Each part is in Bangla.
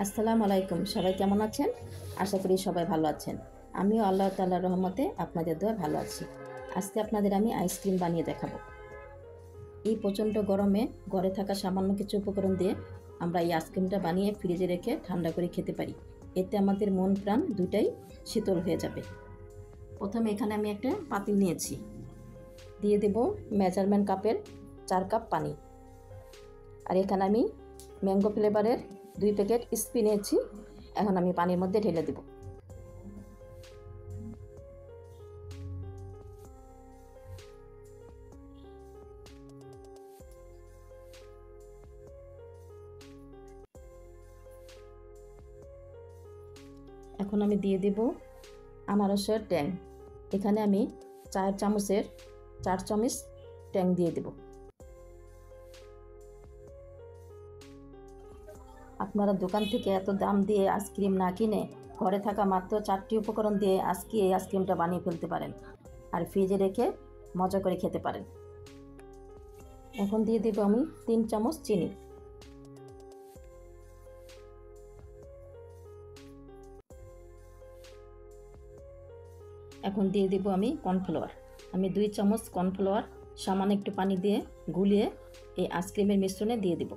আসসালামু আলাইকুম। সবাই কেমন আছেন? আশা করি সবাই ভালো আছেন। আমিও আল্লাহ তাআলার রহমতে আপনাদের দোয়ায় ভালো আছি। আজকে আপনাদের আমি আইসক্রিম বানিয়ে দেখাবো। এই প্রচণ্ড গরমে ঘরে থাকা সামান্য কিছু উপকরণ দিয়ে আমরা এই আইসক্রিমটা বানিয়ে ফ্রিজে রেখে ঠান্ডা করে খেতে পারি। এতে আমাদের মন প্রাণ দুটাই শীতল হয়ে যাবে। প্রথমে এখানে আমি একটা পাতিল নিয়েছি, দিয়ে দেব মেজারমেন্ট কাপের 4 কাপ পানি। আর এখানে আমি ম্যাঙ্গো ফ্লেভারের 2 প্যাকেট স্পি নিয়েছি। এখন আমি পানির মধ্যে ঢেলে দেব। এখন আমি দিয়ে দেব আনারসের ট্যাং। এখানে আমি 4 চামচের 4 চামচ ট্যাং দিয়ে দেব। আপনারা দোকান থেকে এত দাম দিয়ে আইসক্রিম না কিনে ঘরে থাকা মাত্র 4টি উপকরণ দিয়ে আজকে এই আইসক্রিমটা বানিয়ে ফেলতে পারেন আর ফ্রিজে রেখে মজা করে খেতে পারেন। এখন দিয়ে দেব আমি 3 চামচ চিনি। এখন দিয়ে দেব আমি কর্নফ্লাওয়ার। আমি 2 চামচ কর্নফ্লাওয়ার সামান্য একটু পানি দিয়ে গুলিয়ে এই আইসক্রিমের মিশ্রণে দিয়ে দেব।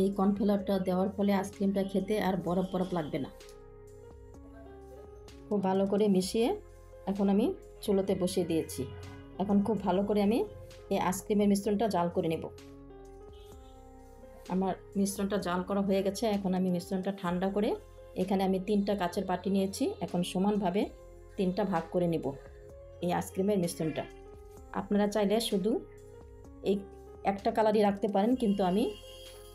এই কর্নফ্লাওয়ারটা দেওয়ার ফলে আইসক্রিমটা খেতে আর বরফ বরফ লাগবে না। খুব ভালো করে মিশিয়ে এখন আমি চুলোতে বসিয়ে দিয়েছি। এখন খুব ভালো করে আমি এই আইসক্রিমের মিশ্রণটা জাল করে নেব। আমার মিশ্রণটা জাল করা হয়ে গেছে। এখন আমি মিশ্রণটা ঠান্ডা করে এখানে আমি 3টা কাচের বাটি নিয়েছি। এখন সমানভাবে 3টা ভাগ করে নেব এই আইসক্রিমের মিশ্রণটা। আপনারা চাইলে শুধু এই একটা কালারই রাখতে পারেন, কিন্তু আমি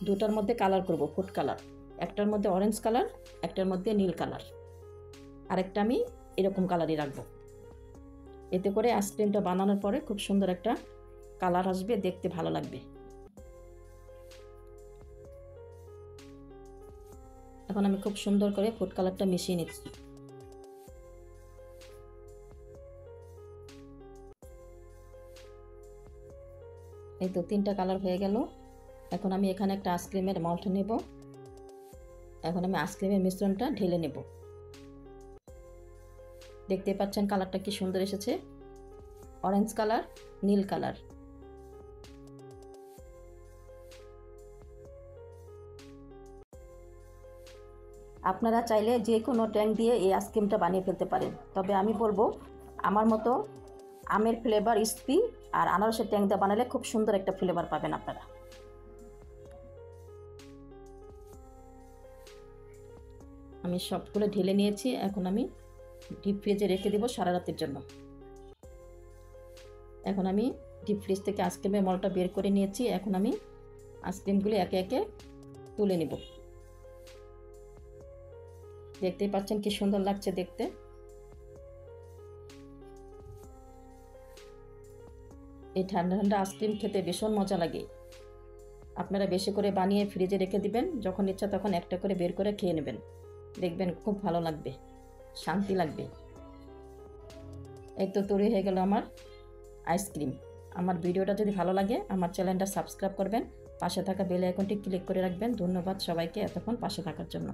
2টার মধ্যে কালার করব, ফুড কালার। একটার মধ্যে অরেঞ্জ কালার, একটার মধ্যে নীল কালার, আরেকটা আমি এরকম কালারই রাখবো। এতে করে আইসক্রিমটা বানানোর পরে খুব সুন্দর একটা কালার আসবে, দেখতে ভালো লাগবে। এখন আমি খুব সুন্দর করে ফুড কালারটা মিশিয়ে নিচ্ছি। এই তো 3টা কালার হয়ে গেল। এখন আমি এখানে একটা আইসক্রিমের মল্ট নেব। এখন আমি আইসক্রিমের মিশ্রণটা ঢেলে নেব। দেখতে পাচ্ছেন কালারটা কি সুন্দর এসেছে, অরেঞ্জ কালার, নীল কালার। আপনারা চাইলে যে কোনো ট্যাং দিয়ে এই আইসক্রিমটা বানিয়ে ফেলতে পারেন, তবে আমি বলবো আমার মতো আমের ফ্লেভার স্পি আর আনারসের ট্যাং দিয়ে বানালে খুব সুন্দর একটা ফ্লেভার পাবেন আপনারা। আমি সবগুলো ঢেলে নিয়েছি। এখন আমি ডিপ ফ্রিজে রেখে দেবো সারা রাতের জন্য। এখন আমি ডিপ ফ্রিজ থেকে আইসক্রিমের মলটা বের করে নিয়েছি। এখন আমি আইসক্রিমগুলো একে একে তুলে নেব। দেখতেই পাচ্ছেন কি সুন্দর লাগছে দেখতে। এই ঠান্ডা ঠান্ডা আইসক্রিম খেতে ভীষণ মজা লাগে। আপনারা বেশি করে বানিয়ে ফ্রিজে রেখে দিবেন, যখন ইচ্ছা তখন একটা করে বের করে খেয়ে নেবেন। দেখবেন খুব ভালো লাগবে, শান্তি লাগবে। এই তো তৈরি হয়ে গেল আমার আইসক্রিম। আমার ভিডিওটা যদি ভালো লাগে আমার চ্যানেলটা সাবস্ক্রাইব করবেন, পাশে থাকা বেল আইকনটি ক্লিক করে রাখবেন। ধন্যবাদ সবাইকে এতক্ষণ পাশে থাকার জন্য।